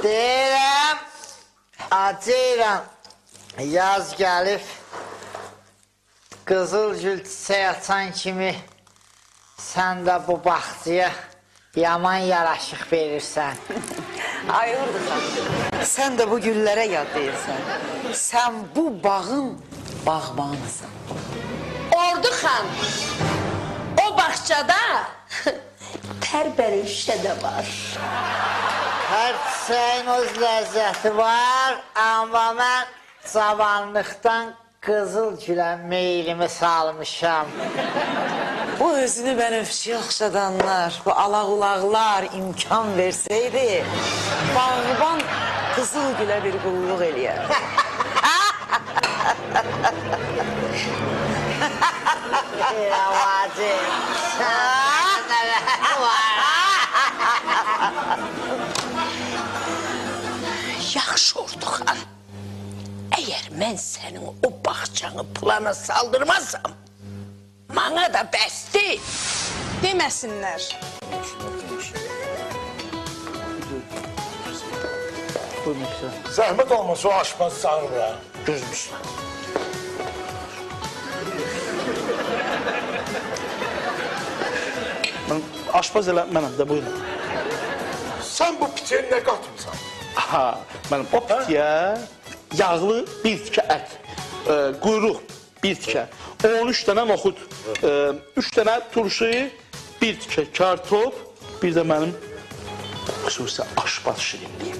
Deyirəm, acıyram, yaz gəlib, qızıl gül çiçək açan kimi sən də bu baxçıya yaman yaraşıq verirsən. Ay Orduxan, sən də bu güllərə yad deyirsən. Sən bu bağın bağbanısan. Orduxan, o bağçada tərbərüşə də var. Hər çiçəyin öz ləzzəti var, amma mən cavanlıqdan qızıl gülə meylimi salmışam. Bu özünü bənövçüyə oxşadanlar, bu alaq-ulaqlar imkan versəydi, bağban qızıl gülə bir qulluq eləyər. Yavacım, Yaxşı Orduxan, əgər mən sənin o bağçanı plana saldırmasam, bana da bəsdir. Deməsinlər. Zəhmət olmasa o aşpazı çağır bura. Gözmüşlər. Aşpaz elə mənəm də, buyurun. Sən bu piçəyə nə qatmısan? Aha, mənim o pitiyə yağlı bir tikə ət, quyruq bir tikə, 13 dənə noxud, 3 dənə turşu, bir tikə kartop, bir də mənim xüsusi aşpaz şirinliyim.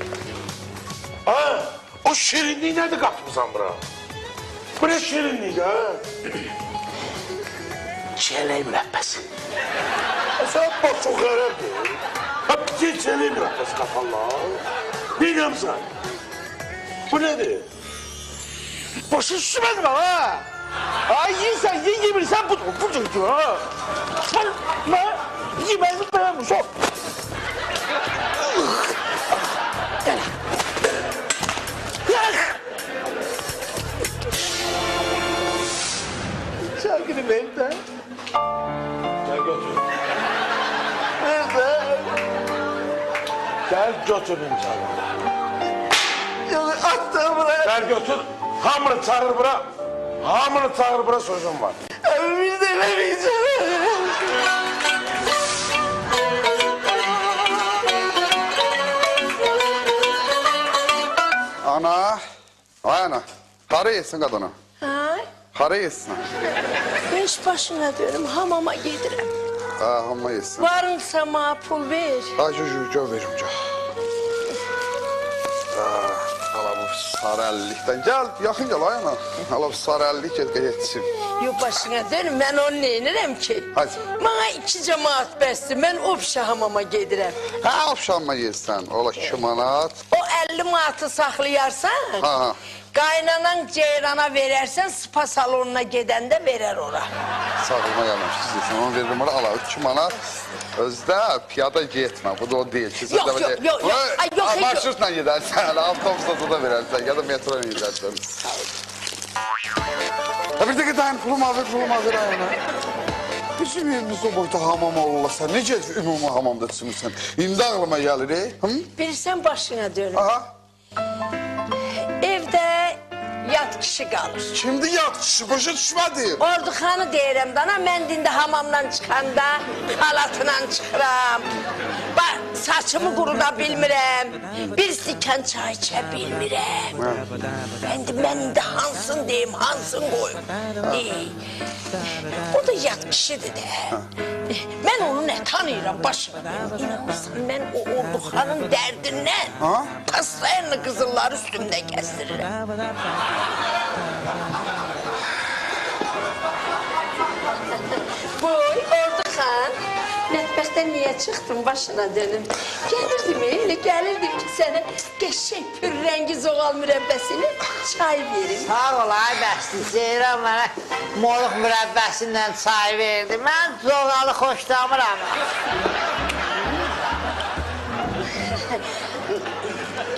Ha, o şirinliyi nədir qatmısan bura? Bu nə şirinlik ha? Çiyələk mürəbbəsi. Sən bax çox qərəbdir. Ha, piçəyə çələk mürəbbəsi qatarlar. Biləm sən. Bu nədir? Başın şişmədir ha! Ay, yiyirsən, yemirsən, bu cürdür ha! Sən, mən yeməyi beğenmişəm. Çakırı ver de. Gəl götür. Ver de. Gəl götürün canım. At da buraya. Gəl götür. Hamını çağır bura. Hamını çağır bura sözüm var. Biz de vermeyeceğiz. Ana, ay ana, hara yesin qadına? Ay, Hara yesin? iş başına diyorum, hamama gedirəm. Ha, hamma yesin. Varınsa ma pul ver. Ha, gör verim, gör. Hala bu sarı əllikdən, gəl, yaxın gəl, ay ana. Hala bu sarı əllik yetişim. Yok başına diyorum, ben onu neyinirəm ki? Hadi. Bana 2 cemaat bəsdir, mən opşa hamama gedirəm. Ha, ofşanma yesən, ola 2 manat. O 50 manatı saxlayarsan, Ha. qaynanan ceyrana verərsən, spa salonuna gedəndə verər ora. Sağılma yanlış deyirsən, onu veririm ora, ala 2 manat. Özdə piyada getmə, bu da o deyil ki. Yok, yok, yok, yok. Ay, yok, yok. Marşrutla gedərsən, avtobusda da verərsən, ya da metro ilə gedərsən. Ya bir dəqiqə dayan, pulum hazır ayına. Bizim evimiz o boyda hamam olursa, necə ümumi hamamda düşünürsən? İndi ağlıma gəlir, Bilirsən başına diyorum. Aha, Evdə yat kişi qalır. kimdi yat kişi, başa düşmədim. Orduxanı deyirəm dana, mən dində hamamdan çıxanda xalatla çıxıram. Bax, saçımı quruda bilmirəm, bir stəkan çay içə bilmirəm. Mən indi hansın deyim, hansın qoyum. O da yat kişidir də. Mən onu nə tanıyıram başına. İnanırsan, mən o Orduxanın dərdindən pastayanlı qızıllar üstümdə kəstirirəm. Boy, Orduxan, mətbəxdən niyə çıxdın başına dönüm? Gəlirdim ki, sənə qəşək pürrəngi zoğal mürəbbəsini çay verim. Sağ ol, ay bəsdir, Zeyran mənə moluq mürəbbəsindən çay verdi. Mən zoğalı xoşlamıram.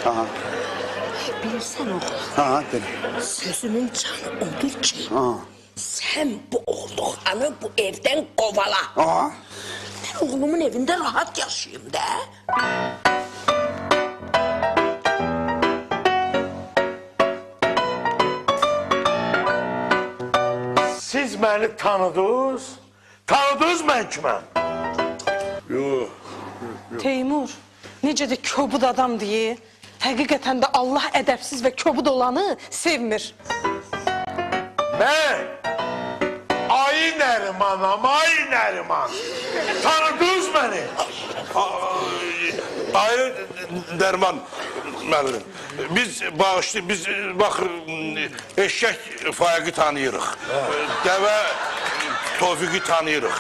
Aha, Bilirsən oğul, aha, dedim. sözümün canı odur ki, Aha, sən bu Orduxanı bu evdən qovala. aha. Mən oğlumun evində rahat yaşayayım da. siz beni tanıdınız. Tanıdınız mən kiməm? Yox. Teymur, necə də kobud adam deyə. Həqiqətən də Allah ədəbsiz və kobud olanı sevmir. Mən Ayı Nərimanam, Ayı Nəriman. Tanıdınız məni? Ayı Nəriman müəllim. Biz bax eşək Faiqi tanıyırıq. Dəvə Tofiqi tanıyırıq.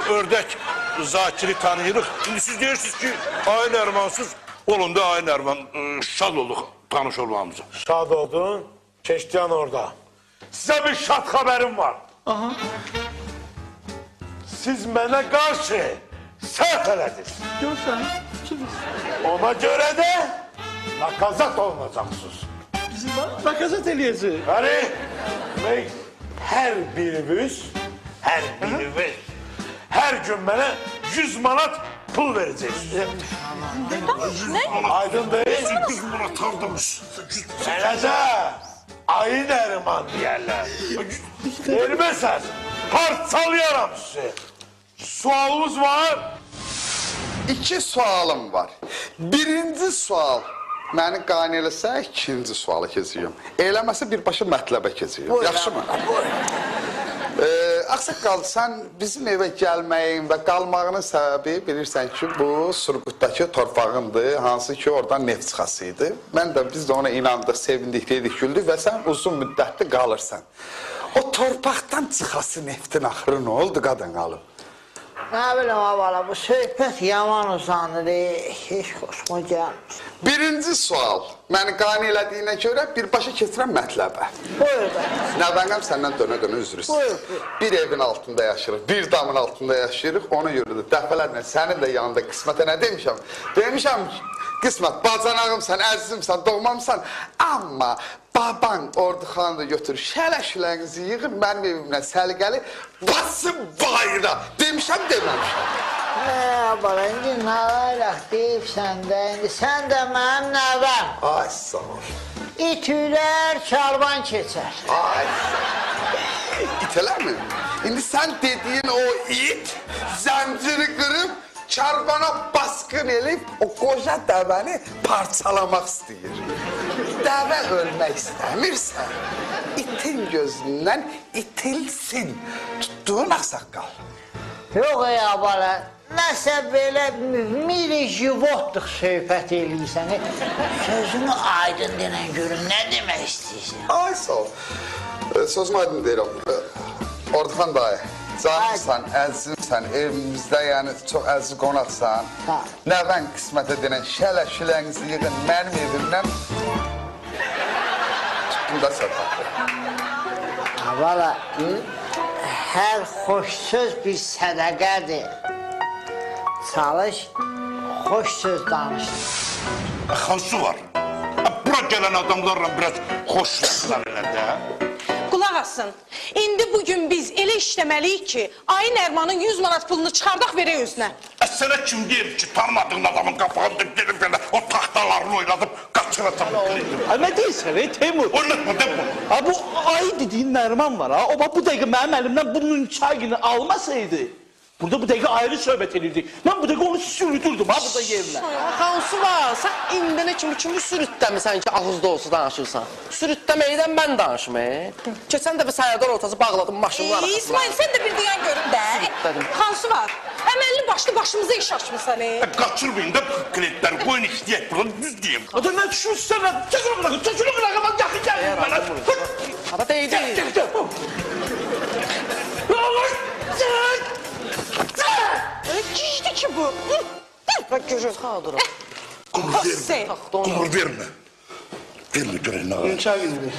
Ördək Zakiri tanıyırıq. İndi siz deyirsiniz ki, Ayı Nərimansız olun da Ayı Nəriman şad olduq tanış olmamıza. Şad oldun, keçdən orada. Sizə bir şad xəbərim var. Aha. Siz mənə qarşı səhv elədiniz. Görsən. Ona görə də nakazat olunacaqsınız. Bizi nakazat eləyəcək. Bəli, demək, hər biriniz hər gün mənə 100 manat pul verəcəksiniz. Aydın deyil. 100 manat hardamış. Eləcə, Ayı Nəriman deyərlər. Verməsəz, parçalayaram sizi. Sualınız var? 2 sualım var. Birinci sual məni qane eləsə, ikinci sualı keçəcəyim. Eləməsə birbaşa mətləbə keçəcəyim. Yaxşımı? Ağsaqqal, sən bizim evə gəlməyin və qalmağının səbəbi bilirsən ki, bu Surqutdakı torpağındır, hansı ki oradan neft çıxasıydı. Biz də ona inandıq, sevindik, dedik, güldük və sən uzun müddətli qalırsan. O torpaqdan çıxası neftin axırı nə oldu qadın qalıb? Nə bilim abala, bu söhbət yaman uzanır, heç xoşuma gəlmir. Birinci sual, məni qane elədiyinə görə birbaşa keçirəm mətləbə. Buyur da. Nəvəngəm səndən dönə-dönə üzr istəyir. Bir evin altında yaşayırıq, bir damın altında yaşayırıq, ona görə də dəfələrlə sənin də yanında qismətə nə demişəm? Demişəm ki, qismət, bacanağımsan, əzizimsən, doğmamsan, amma baban Orduxanı da götürür, şələ-şülənizi yığın, mənim evimdən səliqəli, basın bayıra, demişəm, deməmişəm. Abala, indi nə aylaq deyibsən də, indi sən də mənim nəvəm. Ay, sağ ol. İt ülər, karvan keçər. Ay, itələr mi? İndi sən dediyin o it, zənciri qırıb, karvana baskın elib, o qoca dəvəni parçalamaq istəyir. Dəvə ölmək istəmirsən, itin gözündən itilsin. Tutduğun ağsaqqal. Yox ey abala, nəsə belə miri-jivotluq söhbət eləyirsən. Sözünü aydın denən görüm, nə demək istəyirsən? Ay, sağ ol. Sözüm aydın deyirəm. Orduxan dayı, canımsan, əzizimsən, evimizdə yəni çox əziz qonaqsan. Nəvən qismətə denən şələ-şülənizi yığın mənim evimdən. Tutdum da səfər. Abala, hər xoş söz bir sədəqədir. Çalış, xoş söz danış. Xansı var. Bura gələn adamlarla biraz xoşlaşlar elə də. Qulaq asın, indi bugün biz elə işləməliyik ki, Ayı Nərmanın 100 manat pulunu çıxardaq verək özünə. Sənə kim deyir ki, tanımadığın adamın qapağında gelib belə o taxtalarını oynadıb qaçıracaq. Ay, nə deyirsən, Teymur? Oynatma, de bunu. Ha, bu Ayı dediğin Nərman var ha, o bu dəqiqə mənim əlimdən bunun çayını almasaydı, burada bu dəqiqə ayrı söhbət edirdik. Mən bu dəqiqə onu sürüdürdüm ha, burada yerlə. Xansı var, sən indinə kimi sürütləmirsən ki, ağızda olsa danışırsan. Sürütləməkdən mən danışım, Keçən dəfə səyədar ortası bağladım maşınlar arasına. İsmail, sən də bir diyan görün də. Xansı var, əməlli başlı başımıza iş açmışsan. Qaçırmayın da klientləri, qoyun işləyək buradan, düz deyim. Adam mən düşmüşsən, çəkilin bırakın, bak yaxın gəlin bana. Hava deydi. Ne olur? Gizli ki bu. Bak görür, xaldır. Qumur vermə. Vermə, görək nə var. İnşa günü ver.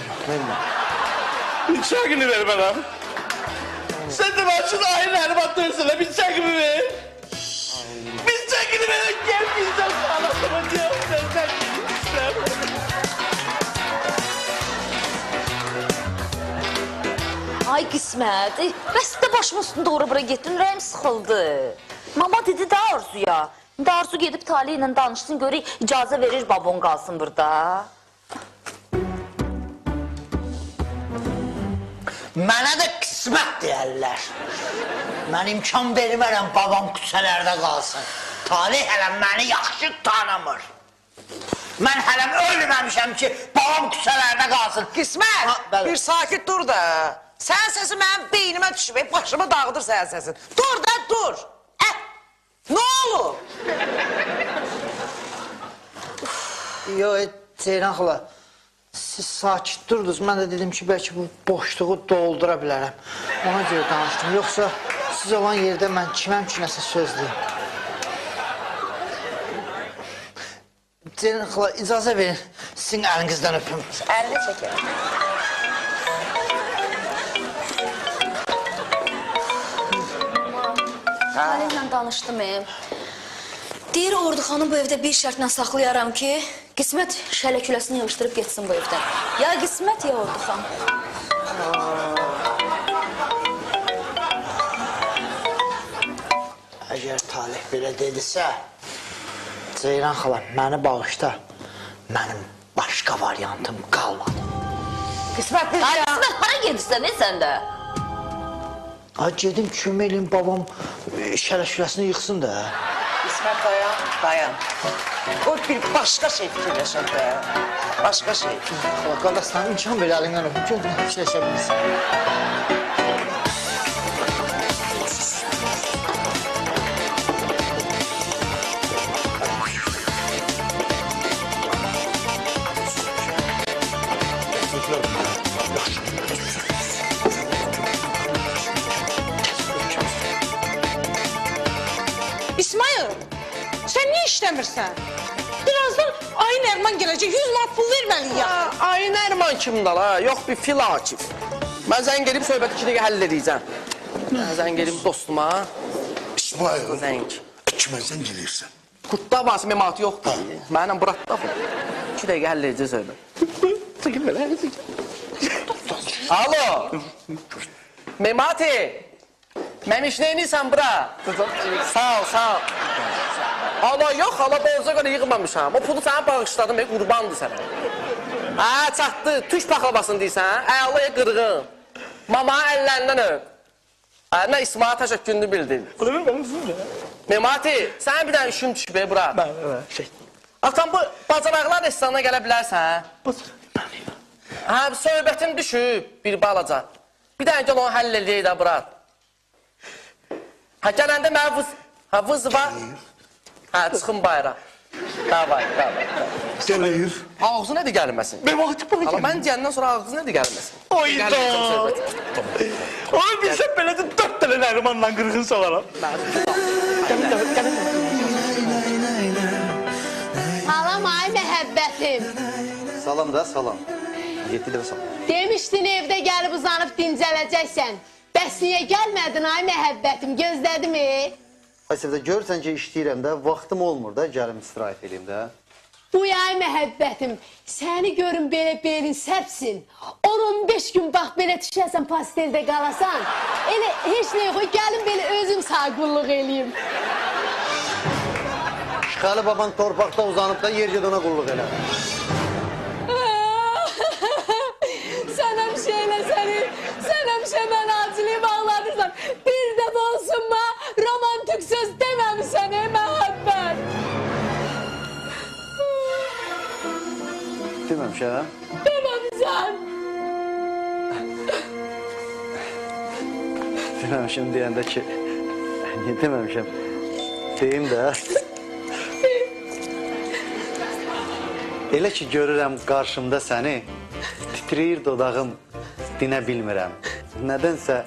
İnşa günü ver bana. Sen de başını aynı elime attırsana, bir çekimi ver. Bir çekimi ver, gel bizden sağlasana diye. Ben Ay qismət, bəs də başımın üstündə ora-bura getdin, ürəyim sıxıldı. Mama dedi də Arzuya. İndi Arzu gedib Tali ilə danışsın, görək icazə verir babon qalsın burada. Mənə də qismət deyərlər. Mən imkan vermərəm babam küçələrdə qalsın. Talih hələ məni yaxşı tanımır. Mən hələm ölməmişəm ki, babam küçələrdə qalsın. Qismət, bəli. bir sakit dur da. Sən səsi mənim beynimə düşüb, başımı dağıdır sən səsin. Dur da, dur. Nə olur? Yox, Ceyran xala, siz sakit durdunuz. Mən də dedim ki, bəlkə bu boşluğu doldura bilərəm. Ona görə danışdım. Yoxsa siz olan yerdə mən kiməm ki, nəsə söz deyim. Ceyran xala, icazə verin, sizin əlinizdən öpüm. Əlini çəkək. Talihlə danışdım. Deyir Ordu xanım bu evdə bir şərtlə saxlayaram ki, Qismət şələ küləsini yığışdırıb getsin bu evdən. Ya Qismət, ya Ordu xan. Əgər Talih belə dedisə, Ceyran xala, məni bağışda, mənim başqa variantım qalmadı. Qismət, bir Ay Qismət, hara gedirsən sən də? Ay, gedim kömək eləyim, babam şələ küləsini yıxsın da. Qismət, dayan, dayan. O bir başqa şey fikirləşək də. Başqa şey. Xala, qardaşlar, imkan belə əlindən öpüm, gör, fikirləşə bilirsin. İsmail, sen niye işlemirsen? Birazdan Ayın Erman gelecek, 100 manat pul vermeli ya. Ayın Erman kimdir la? Yox bir fil Akif. Mən zəng gelib söhbəti 2 dəqiqə həll edəcəm. Mən zəng gelib dostuma. İsmail, Zəng. kimə zəng eləyirsən? Qurtda bası memati yoxdur. Mənlə Burak da bu. 2 dəqiqə həll edəcək söhbət. Çəkil belə, çəkil. Alo. Memati. Məmiş neyniysən bura? Sağ ol, sağ ol. Hala yox, hala borca görə yığmamışam. O pulu sənə bağışladım, qurbandır sənə. Hə, çatdı. Tuş paxlavasını deyirsən, əlayə qırğın. Mama əllərindən öp. Nə İsmail təşəkkürünü bildin. Memati, sənin bir dənə işim düşüb, bura. Atan, bu bacaraqlar restoranına gələ bilərsən? Hə, söhbətim düşüb, bir balaca. Bir dənə gəl onu həll eləyək də, bura. Hə, gələndə mənə vız var. Hə, çıxın bayra. Davay, davay. Gələyir. Ağzı nədir gəlməsin? Memati bana Amma gəl. mən deyəndən sonra ağzı nədir gəlməsin? Oyda. Onu bilsəm belə də 4 dənə Nərmanla qırğın salaram. Salam ay məhəbbətim. Salam da salam. 7 dəfə salam. Demişdin evdə gəlib uzanıb dincələcəksən. Bəs niyə gəlmədin ay məhəbbətim? Gözlədim. Aysevdə görürsən ki, işləyirəm də, vaxtım olmur da, gəlim istirahət edeyim də. Bu ay məhəbbətim, səni görün belə belin sərpsin. 10-15 gün bax belə düşəsən pasteldə qalasan. Elə heç nə yox, gəlin belə özüm sağ qulluq eləyim. Şıxalı baban torpaqda uzanıb da yer ona qulluq elə. Sən həmişə mən aciliyim ağladırsan. Bir dəfə olsun ma, romantik söz deməmişsən ey məhəbbət. Deməmişəm. Deməmişsən. Deməmişəm deyəndə ki, niyə deməmişəm? Deyim də. Elə ki görürəm qarşımda səni, titrəyir dodağım, dinə bilmirəm. Nədənsə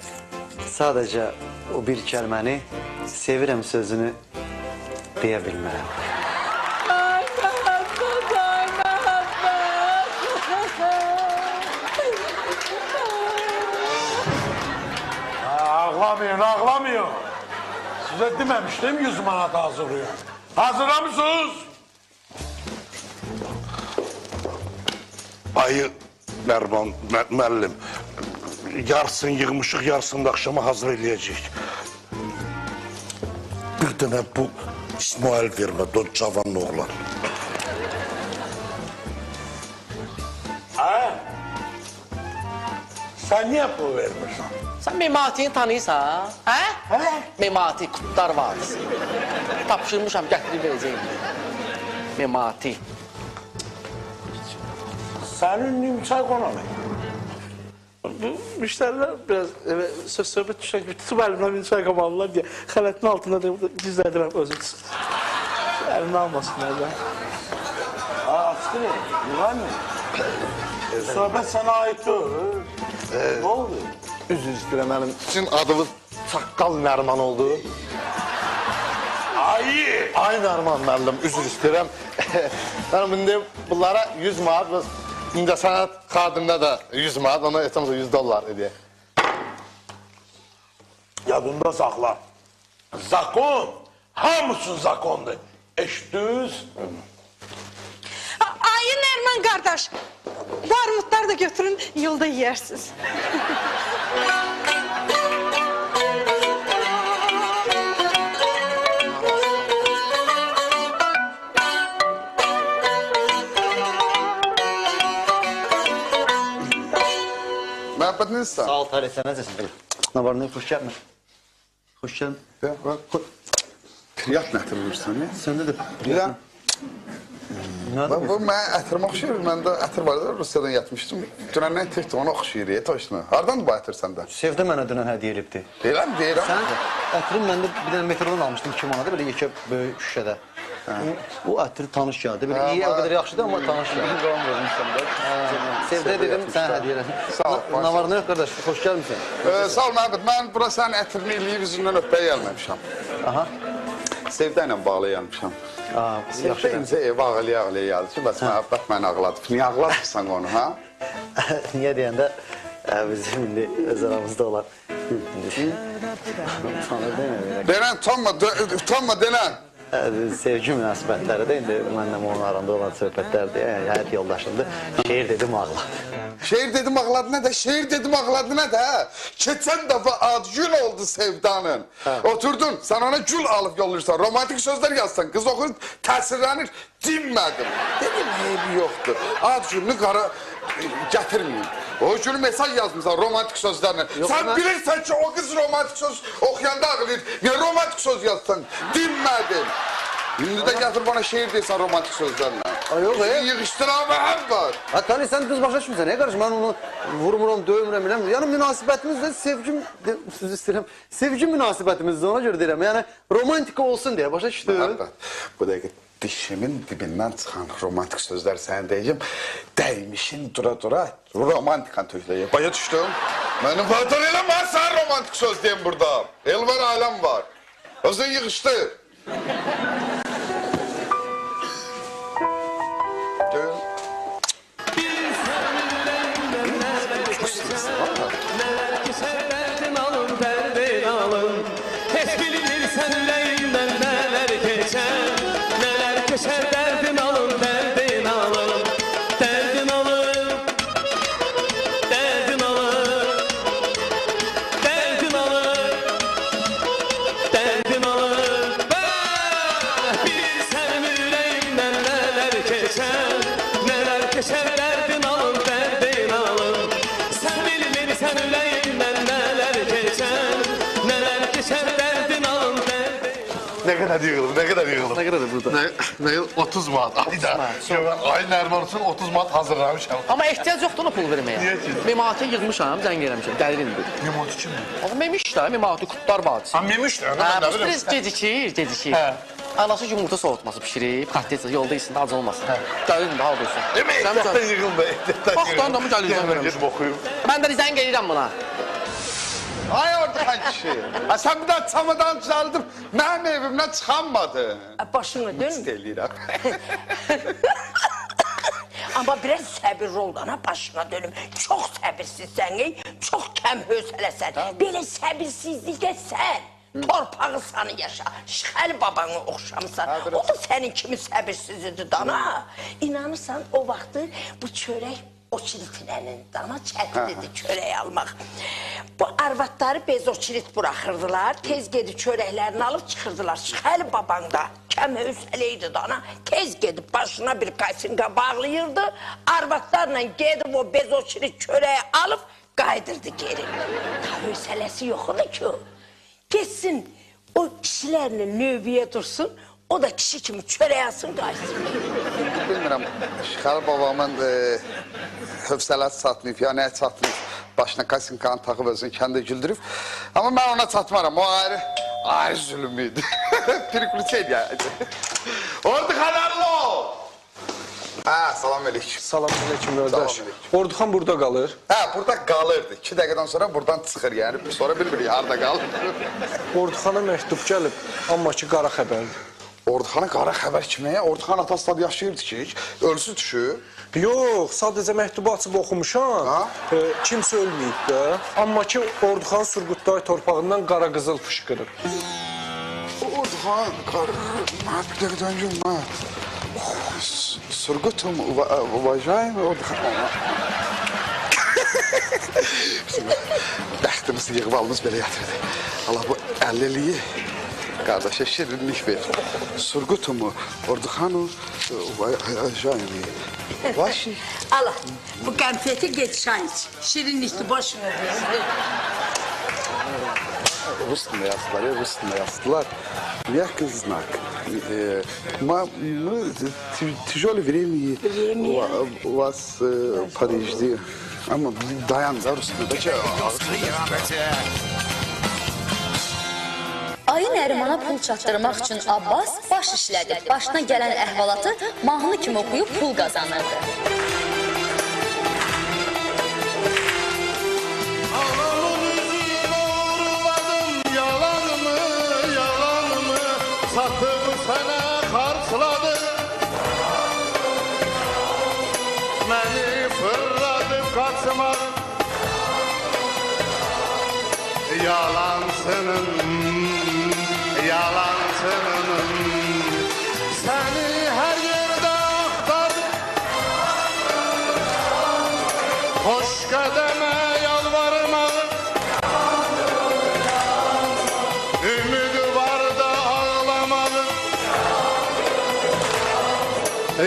sadəcə o bir kəlməni sevirəm sözünü deyə bilmirəm. Ay məhəbbət, ay məhəbbət. Ağlamayın. Sizə deməmişdim 100 manat hazırlayın. Hazırlamışsınız? Ayı Nərman müəllim, yarısını yığmışıq, yarısını da axşama hazır eləyəcəyik. Bir dənə bu İsmail vermə, o cavan oğlan. Sen niye pul vermiyorsun? Sen Memati'yi tanıyırsan, hə? He? Memati, Kutlar Vadisi. Tapşırmışam, gətirib verəcəyim. Memati. Senin nimçay konalı. Bu müşteriler biraz söhbət düşən ki, tutub əlimdən bir çay qamarlar diye xələtin altında da gizlədirəm özüm. Əlimdən almasınlar da. Aslı, var mı? Sohbet sana ait o. Ne oldu? Üzr istəyirəm mənim. Sizin adınız Çaqqal Nərman oldu. Ayı. Ay Nərman müəllim, üzr istəyirəm. Mənim indi bunlara 100 manat və İncəsənət xadimdə də 100 manat, ona etəmsə $100 edək. Yadında sakla. Zakon. Hamısı zakondur. Eşitdiniz? Ayı Nərman qardaş, bu armudları da götürün, yolda yersiniz. Məhəbbət necəsən? Sağ ol Tarih, sen necəsin? Ne var ne yok, hoş geldin. Hoş geldin. Yat nətirmirsən, ya? Sende de. Ya. Ne Bu mənə ətirim oxşayır. Məndə ətir var da, Rusiyadan yatmışdım. Dünəndən təkdir, onu oxşayır, toşuna. Hardan bu ətir səndə? Sevdə mənə dünən hədiyyə elibdi. Deyirəm, deyirəm. Sən ətirin məndə bir dənə metrodan almışdım 2 manata, böyle yekə böyük şüşədə. Bu ətir tanış gəldi. Böyle iyi, o qədər yaxşıdır, amma tanış gəldi. Qan vermişəm də. Sevdə dedim, sən hədiyyə elə. Sağ ol. Ne var ne yok kardeş, hoş gelmişsin. Sağ ol Məhəbbət, mən bura sənin ətirini eləyib üzündən öpməyə gəlməmişəm. Aha. Sevdə ilə bağlı gəlmişəm. Sevdə incə ev ağlaya gəldi ki, bəs Məhəbbət məni ağladı. Niyə ağladırsan onu, ha? Niye deyəndə bizim indi öz aramızda olan. Tanır deyil. Denən, utanma denən. Sevgi münasibətləri də indi mənlə onun arasında olan söhbətlərdir. Yəni, həyat yoldaşımdır. Şeir dedim ağladı. Şeir dedim ağladı nə də, şeir dedim ağladı nə də. Keçən dəfə ad gül oldu Sevdanın. Oturdun, sən ona gül alıb yollayırsan, romantik sözlər yazsan, qız oxuyur, təsirlənir, dinmədim. Dedim, eybi yoxdur. Ad gülünü qara gətirməyim. O gülü mesaj yazmışsan romantik sözlərlə. Sən bilirsən ki, o qız romantik söz oxuyanda ağlayır. Niyə romantik söz yazsan, dinmədim. İndi də gətir bana şeir deyirsən romantik sözlərlə. Yox, yığışdıran həm var. Ha Tani, sen kız başa düşmürsən, ne kardeşim? Ben onu vurmuram, dövmürəm, biləm. Yani münasibətimizdə sevgim, söz istəyirəm, sevgi münasibətimizdə ona görə deyirəm. Yani romantika olsun deyə, başa düşdün? Bu dəqiqə dişimin dibindən çıxan romantik sözlər sənə deyəcəm. Dəymişin dura-dura romantikan tökləyir. Baya düşdüm. Mənim vatan eləm var, sən romantik söz deyim burada. El var, aləm var. Özün yığışdı. Ne kadar yığılır, ne kadar yığılır. Ne kadar burada? Ne 30 manat. Ayda. Ay Nərman üçün 30 manat hazırlamışam. Amma ehtiyac yoxdur ona pul verməyə. Niyə ki? Memati yığmışam, zəng eləmişəm, dəlirindir. Memati kimdir? Amma Memiş də, Memati Kutlar Vadisi. Ha Memiş də, Hə, nə bu bilim. biraz gecikir. Hə. Anası yumurta soğutması pişirib, katlayacaq, yolda yesin də ac olmasın. Dəlirin də, hal olsun. Demə ehtiyatdan yığıldı, ehtiyatdan yığıldı. Baxdan da mı gəlirsən verəm? Gedib oxuyum. Mən də zəng eləyirəm buna. Ay orada kişi. Ha sen bir daha çamadan çaldım. Mənim evimdən çıxanmadı. Başını dön. İstəyirəm. Amma biraz səbirli ol dana, başına dönüm. Çox səbirsizsən, çox kəm hövsələsən. Belə səbirsizlikdə sən torpağı sanı yaşa. Şıxəli babanı oxşamısan. O da sənin kimi səbirsizidir dana. İnanırsan o vaxtı bu çörək oçilitinənin dana çətinlidir çörək almaq. Bu arvatları bez oçilit buraxırdılar. Tez gedib çörəklərini alıb çıxırdılar. Şıxəli baban da kəm hövsələydi dana. Tez gedib başına bir qaysinqa bağlayırdı. Arvatlarla gedib o bez oçilit çörəyi alıb kaydırdı geri. Hövsələsi yok ola ki o. Geçsin o kişilerle növbiye dursun. O da kişi kimi çörək alsın qaysın. Bilmirəm, Şıxarı babamın hövsələsi çatmayıb, ya nəyə çatmayıb. Başına kasinkanı taxıb özünü kəndə güldürüb. Amma mən ona çatmaram, o ayrı zülüm idi. Pirikliçeydi ya. Ordu Xanarlı! Ha, salam aleyküm. Salam aleyküm qardaş. Salam Orduxan burada qalır. Ha, burada qalırdı. 2 dəqiqədən sonra buradan çıxır, yəni. Sonra bilmirik, harada qalır. Orduxana məktub gəlib, amma ki, qara xəbərdir. Orduxana qara xəbər kimiyə? Orduxan atası da yaşayırdı ki, ölsü düşüb. Yox, sadəcə məktubu açıb oxumuşam. Kimsə ölməyib də. Amma ki, Orduxan Surqutday torpağından qara qızıl fışqırır. Orduxan, bir dəqiqədən görmə. Surgutum, уважаем, Orduxan. Bəxtimiz, yığvalımız belə yatırdı. Allah bu 50'liyi kardeşe şirinlik ver. Surgutumu, Orduxanu, уважаемый. Vaşi. Allah, bu konfeti geç çay iç. Şirinlikli boşuna diyorsun. Rus'la yazdılar ya, Rus'la yazdılar. Мягкий знак. Мы тяжелое время вас подожди. Ama dayan da Rus'la. Ayı Nərimana pul çatdırmaq üçün Abbas baş işlədib. Başına gələn əhvalatı mahnı kimi oxuyub pul qazanırdı. Yalanımı satıp sana karşıladı. Beni fırlatıp kaçmak yalansının, yalansının. Seni her yerde aktardım. Hoş kademe yalvarmalı. Ümidi var da ağlamalı.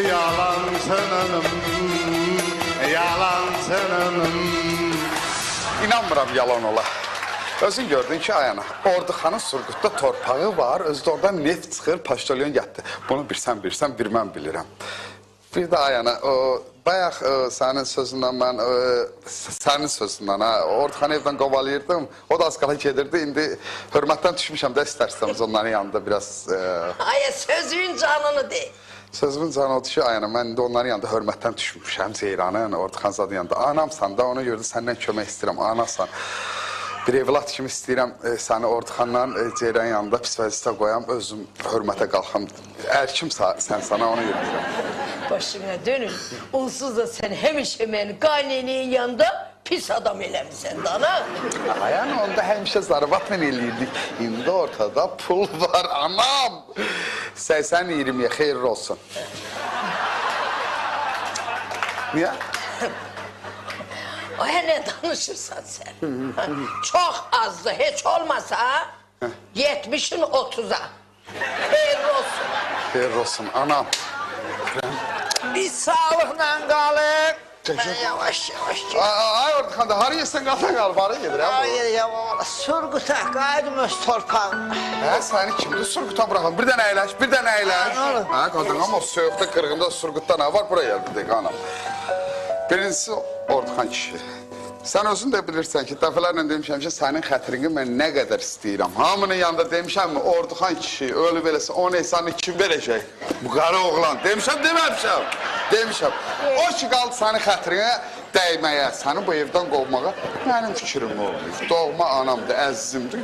Yalansının, yalansının. İnanmıram yalan ola. Özün gördün ki Ayana, Orduxanın Surqutda torpağı var, özü de oradan neft çıxır, paştolyon yatdı. Bunu bilsən, bir mən bilirəm. Bir də Ayana, bayaq sənin sözündən mən, sənin sözündən, Orduxanı evdən qovalayırdım, o da az qala gedirdi, indi hörmətdən düşmüşəm də istərsəmiz onların yanında biraz... Ay, sözün canını de. Sözümün canı odur ki, Ayana, mən indi onların yanında hörmətdən düşmüşəm, Ceyranın, Orduxanzadın yanında. Anamsan da, ona görə də səndən kömək istəyirəm, anasan. Bir evlat kimi istəyirəm səni Orduxanla Ceyran yanında pis vəzifə qoyam, özüm hörmətə qalxam. Kimsə sən sana onu yürüdürəm. Başına dönün. Onsuz da sen həmişə məni qaynenin yanında pis adam eləmişsən dana. Yani onda həmişə zarabatla eləyirdik. İndi ortada pul var anam. 80-20'ye xeyirli olsun. Niye? Ay, ne danışırsan sen? Çok azdı, hiç olmasa 70'in 30'a. Hayırlı olsun. Xeyirli olsun anam. Biz sağlıkla qalır. Ben yavaş yavaş. Ay Orduxan da haraya sen qalsan qalıb, haraya gedir ya bu? Hayır ya, Surguta qaydım öz torpağım. Hə, səni kimdir Surguta bıraxın? Bir dənə əyləş, bir dənə əyləş. Nə olur? Hə, qadın ama o soyuqda, qırğında Surgutda nə var? Buraya gəl bir dəqiqə anam. Birincisi Orduxan kişi. Sən özün də bilirsən ki, dəfələrlə demişəm ki, sənin xətrini mən nə qədər istəyirəm. Hamının yanında demişəm mi, Orduxan kişi ölüb eləsə, onun hesabını kim verəcək? Bu qara oğlan. Demişəm, deməmişəm. Demişəm. O ki, qaldı sənin xətrinə dəyməyə, səni bu evdən qovmağa mənim fikrim olmuyor. Doğma anamdır, əzizimdir.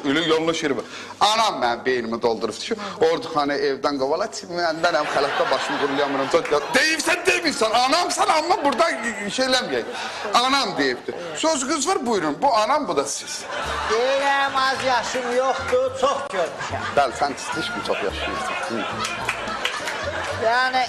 Öyle yolunu şirimi. Anam mənim beynimi doldurubdur ki, Orduxanı evdən qovala, məndənəm xələtdə başımı qurulayamıram. Deyibsən, deməyibsən, anamsan, amma burada şey eləməyək. Anam deyibdir. Sözünüz var, buyurun. Bu anam, bu da siz. Deyirəm, az yaşım yoxdur, çox görmüşəm. Bəli, sən hiç mi çox yaşayırsan? Yani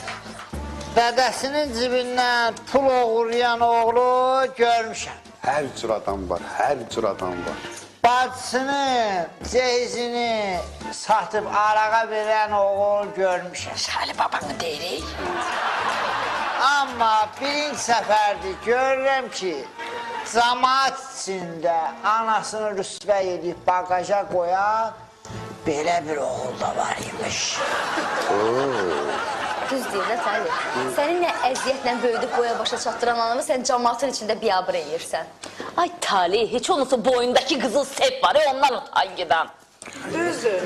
dədəsinin cibindən pul oğurlayan oğlu görmüşəm. Hər cür adam var, hər cür adam var. Bacısını, cehizini satıb arağa verən oğul görmüşəm. Salih babanı deyirik. Amma birinci səfərdir görürəm ki, cəmaat içində anasını rüsvə edib bagaja qoyan belə bir oğul da var imiş. Düz deyir də Tali. Səni nə əziyyətlə böyüdüb boya başa çatdıran anamı sən cəmaatın içində biabır eləyirsən. Ay Tali, heç olmasa boyundakı qızıl sep var ya, ondan utan gidən. Düzdür.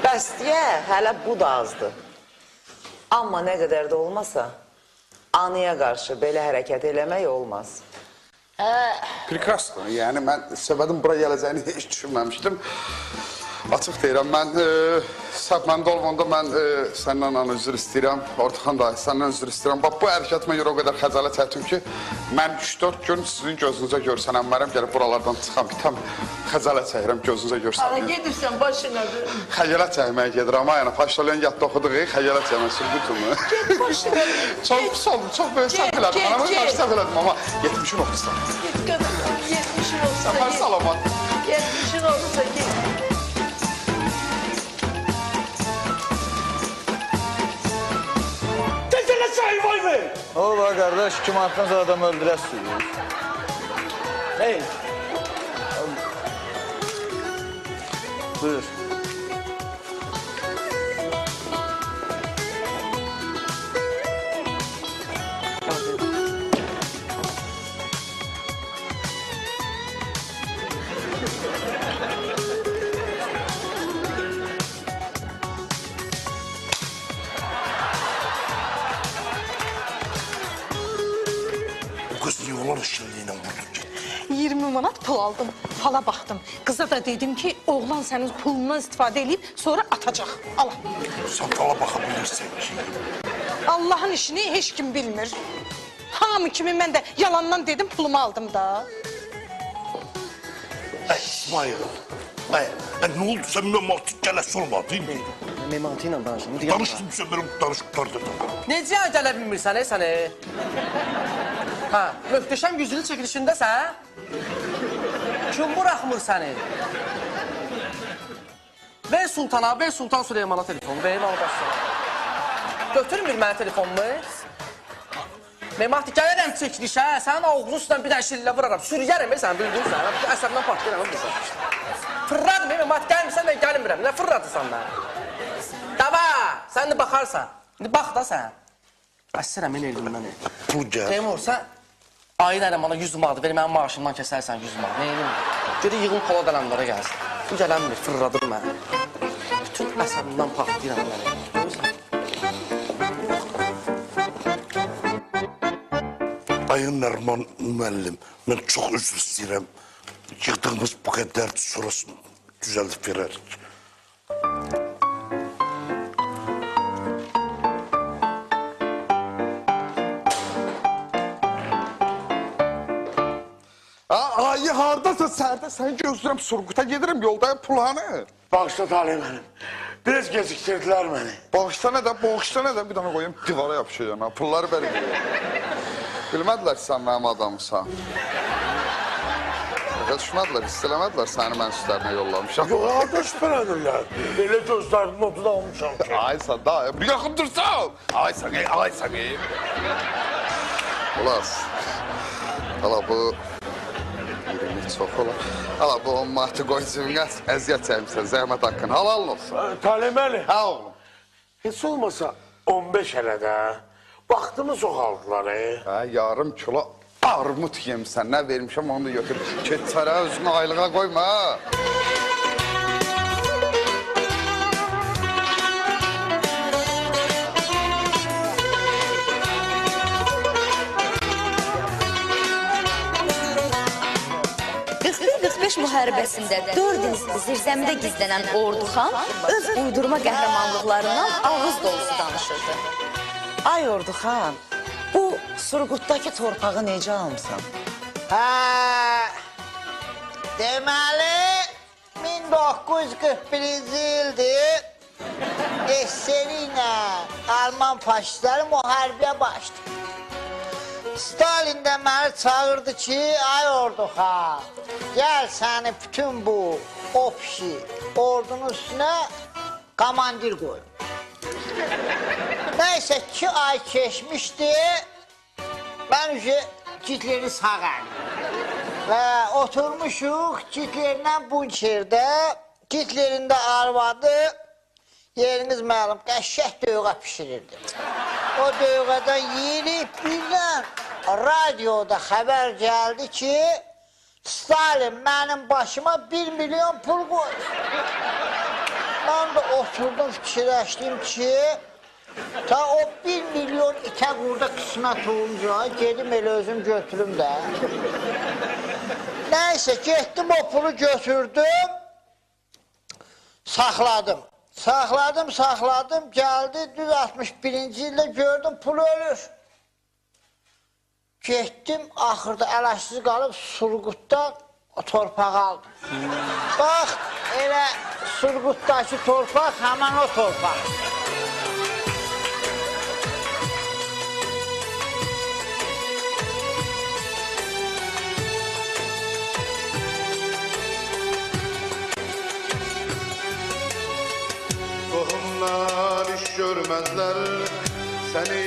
Bəs deyə, hələ bu da azdır. Amma nə qədər də olmasa, anıya qarşı belə hərəkət eləmək olmaz. Prekrasno. Yəni mən Səbədin bura gələcəyini heç düşünməmişdim. Açıq deyirəm, mən məndə olmanda mən səndən üzr istəyirəm. Ortaxan da səndən üzr istəyirəm. Bax, bu hərəkətimə görə o qədər xəcalət çəkdim ki, mən 3-4 gün sizin gözünüzə görsənənmərəm, gəlib buralardan çıxam, bitəm. Xəcalət çəkirəm, gözünüzə görsənəm. Ana gedirsən başınadır. Xəcalət çəkməyə gedirəm, ayana. Paşdalyan yadda oxuduq, xəcalət çəkmək sürgütümü. Get başınadır. Çox pis oldu, çox böyük səhv elədim. Anamı qarşı səhv elədim, amma 70'in oxusan. Git kadın. 70'in olsa Səfər git. salamat. 70'in olsa git. Desene sahip vay be. Ola kardeş, 2 manatdan sonra adam öldürəsin. Hey, Buyur. Bu kız niye olan işçiliğine vurdu gitti? 20 manat pul aldım. Fala baxdım. Qıza da dedim ki, oğlan sənin pulundan istifadə edib sonra atacaq. Al. Sen fala bakabilirsin ki. Allahın işini heç kim bilmir. Hamı kimi mən də yalandan dedim, pulumu aldım da. İsmail. Ne oldu sen Memati gəlesi olmadın? Memati ilə danışdım. Danıştım sen benim danışıklardı. Necə gələ bilmirsən sən? Ha, möhtəşəm yüzülü çəkilişindəsən? Kim buraxmır səni? Ver Sultana, ver Sultan Süleymana telefonu, verin al başına. Götürmür mənə telefonumu. Memati, gəlirəm çəkilişə, sənin oğlun üstündən bir dənə şillə vuraram, sürüyərəm sən, bildin sən, əsəbdən partlayıram bizə. Fırradım, Memati, gəlmirsən də gəlmirəm, nə fırradırsan mən? Dava, sən də baxarsan, bax da sən. Əsirəm, el elimdən el. Pul gəl. Teymur, sən ayın ələ bana 100 manat ver, mənim maaşımdan kəsərsən 100 manat, nə edim? Görə yığın kola dələmlərə gəlsin. Bu gələnmir, fırradır mənə. Bütün əsəbimdən partlayıram mənə. Ayın Nərman müəllim, mən çox üzr istəyirəm. Yığdığımız bu qədər sonrasını düzəldib verərik. Ayı hardasın sərdə, sən gözləyirəm, Surguta gedirəm, yoldayım pulhanı. Bağışla Talih mənim. Biraz gecikdirdilər məni. Bağışla nə də, bir dana qoyayım, divara yapışacağım, pulları verin. Bilmədilər ki, sən mənim adamısan. Başa düşmədilər, istələmədilər səni mən üstlərinə yollamışam. Yox, harada şübhələnirlər. Belə gözlərinin odunu almışam ki. Aysan, da, bir yaxın dursan. Aysan, ey. Ulas, hala bu... 20 çox olar. Hala bu 10 manatı qoy cibinə, əziyyət çəkmişsən, zəhmət haqqın, halal olsun. Talih mənim. Hə oğlum. Heç olmasa 15 hələ də. Vaxtımı çox aldılar, Hə, yarım kilo armut yemişsən, nə vermişəm onu da götür. Keçərə özünü aylığa qoyma. müharibəsində 4 il zirzəmidə gizlənən Orduxan öz uydurma qəhrəmanlıqlarından ağız dolusu danışırdı. Ay Orduxan, bu Surgutdakı torpağı necə almısan? Deməli 1941-ci ildir SSR ilə Alman faşistləri müharibəyə başladı. Stalin də məni çağırdı ki, ay Orduxan, gəl səni bütün bu opşi ordunun üstünə komandir qoyum. Nəysə 2 ay keçmişdi, mən Citleri sağ əli. Və oturmuşuq Citlerlə bunkerdə. Citlerində arvadı, yeriniz məlum, qəşşək döyüqə pişirirdi. O döyüqədən yiyilib birdən radioda xəbər gəldi ki, Stalin mənim başıma 1 milyon pul qoydu. Mən də oturdum, fikirləşdim ki, ta o 1 milyon itə qurda qismət olunca gedim elə özüm götürüm də. Nəysə, getdim o pulu götürdüm, saxladım. Saxladım, gəldi düz 61-ci ildə gördüm pul ölür. Getdim, axırda ələksiz qalıb Surgutdan torpağı aldım. Bax, elə Surgutdakı torpaq, həmən o torpaq. Tohumlar iş görmezler, seni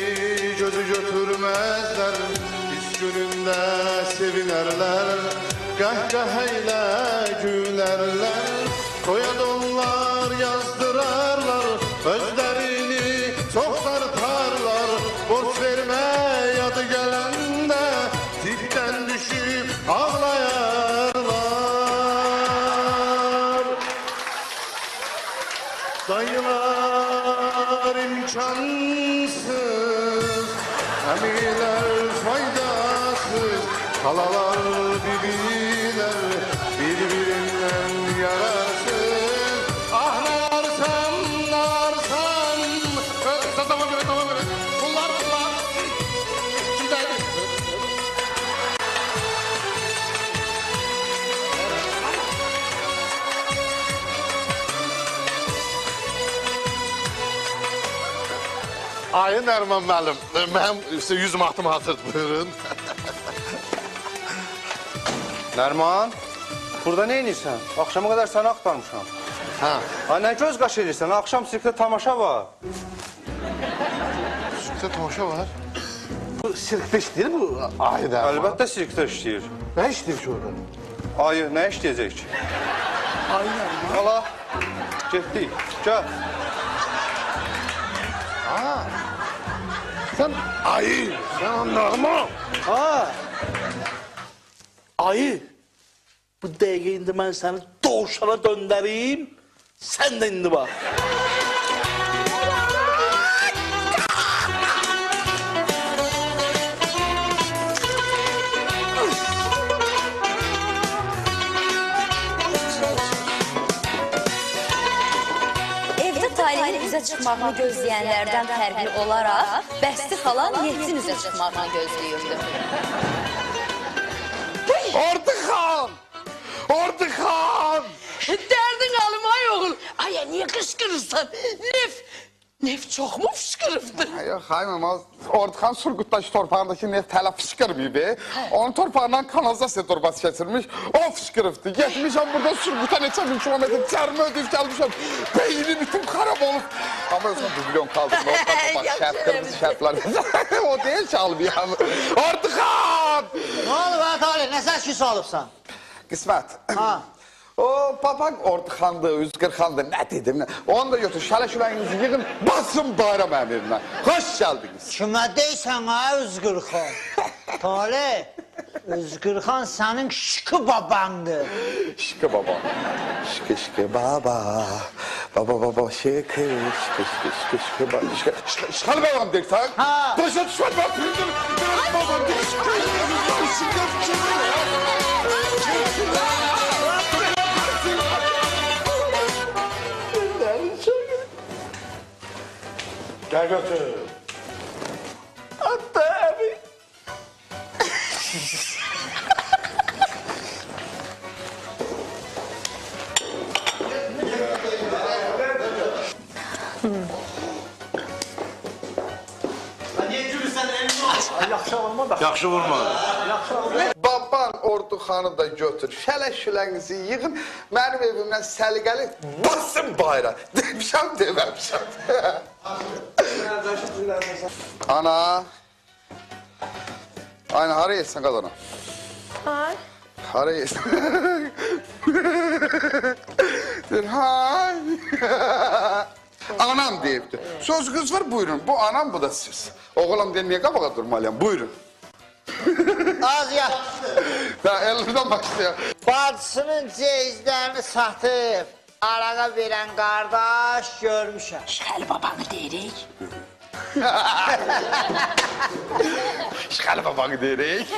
gözü götürmezler. Biz gününde sevinerler, kahkahayla gülerler. Koya donlar yazdırarlar, özlerini çok sartarlar. Borç verme yadı gelende, dipten düşüp ağlayarlar. Dayılar imkansız, emiler faydasız, halalar bibiler birbirinden yararsız. Ah narsam, tamam öyle, bunlar. Kimdeydi? Ayın Erman müəllim, mənim sizə 100 manatım hazırdır, buyurun. Nərman, burada nə edirsən? Axşama qədər səni axtarmışam. Hə. Ha, nə göz qaş edirsən? Axşam sirkdə tamaşa var. Sirkdə tamaşa var? Bu sirkdə işləyir bu? Ayın Erman. Əlbəttə sirkdə işləyir. Nə işləyir ki orada? Ayı, nə işləyəcək ki? Ayın Erman. Hala, getdik, gəl. Ha. Sen ayı, sen anlamam. Ha. Ayı. Bu dəqiqə indi mən səni doğuşana döndəreyim. Sən də indi bax. Evdə Talihin üzə çıxmağını gözləyənlərdən fərqli olaraq, Bəsti xala Neftin üzə çıxmağını gözləyirdi. Orduxan! Dərdin alım ay oğul. Ay niye kışkırırsan? Nef çok mu fışkırıptı? Yok hayır ama Orduxan Surgut'taki torpağındaki neft hala fışkırmıyor. Onun torpağından kanalizasiya torbası geçirmiş. O fışkırıptı. Getmişim burada Surgut'a neçə bin kilometre cərmə ödeyip gelmişim. Beynim bütün xarab olub. Ama özüm 1 milyon kaldım. Bak şərt, kırmızı şərtler. O değil ki almayam. Orduxan! Ne oldu be Talih, ne sen şiş alıpsan? Qismət. Ha. O papaq Orduxandı, 140-xandı, nə dedim? Onu da götür, şələşüləyinizi yığın, basın bayram əmirinə. Xoş gəldiniz. Kimə deysən ha Üzgürxan? Talih, Üzgürxan sənin şıkı babandır. Şıkı baba. Şıkı baba. Baba şıkı baba. Şıkı babam dersən? Ha. Başa düşmət, ben bildim. Babam Gel götür. Hatta abi. Yaxşı vurma. Baban Orduxanı da götür, şələşülənizi yığın, mənim evimdən səliqəli basın bayra. Demişəm, deməmişəm. Ana. Aynen, hara yesən qadana. Ay. Hara yesən. Deyir, hay. Anam deyibdi. Söz kız var, buyurun. Bu anam, bu da siz. Oğlum deyir, niye kabağa durmalıyım? Buyurun. Az ya. Daha ellerden başlıyor. Bacısının ceyizlərini satıb arağa verən qardaş görmüşəm. Şəli babanı deyirik. Şəli babanı deyirik.